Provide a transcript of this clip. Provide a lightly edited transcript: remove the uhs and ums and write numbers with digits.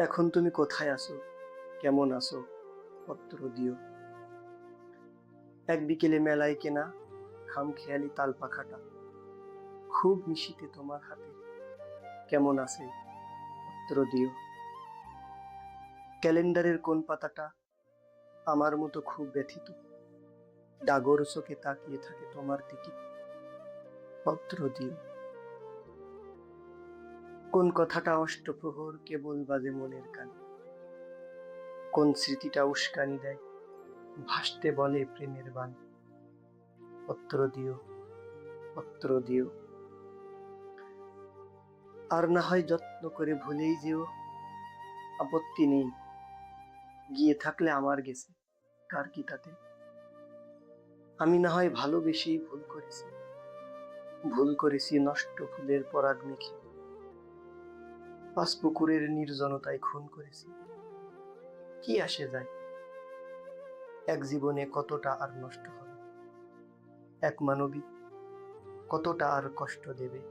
এখন তুমি কোথায় আছো, কেমন আছো, পত্র দিও। এক বিকেলে মেলায় কেনা খামখেয়ালি তাল পাখাটা খুব মিশিতে তোমার হাতে, কেমন আছে, পত্র দিও। ক্যালেন্ডারের কোন পাতাটা আমার মতো খুব ব্যথিত, ডাগর চোখে তাকিয়ে থাকে তোমার দিকে, পত্র দিও। কোন কথাটা অষ্টপ্রহর কেবল বাজে মনের কানে, কোন স্মৃতিটা উস্কানি দেয়, ভাসতে বলে প্রেমের বাণী, পত্র দিও, পত্র দিও। আর না হয় যত্ন করে ভুলেই যেও, আপত্তি নেই, গিয়ে থাকলে আমার গেছে, কার কি তাতে। আমি না হয় ভালোবেসেই ভুল করেছি নষ্ট ফুলের পরাগ মেখে, পাঁচ পুকুরের নির্জনতায় খুন করেছি, কি আসে যায়, এক জীবনে কতটা আর নষ্ট হবে, এক মানবী কতটা আর কষ্ট দেবে।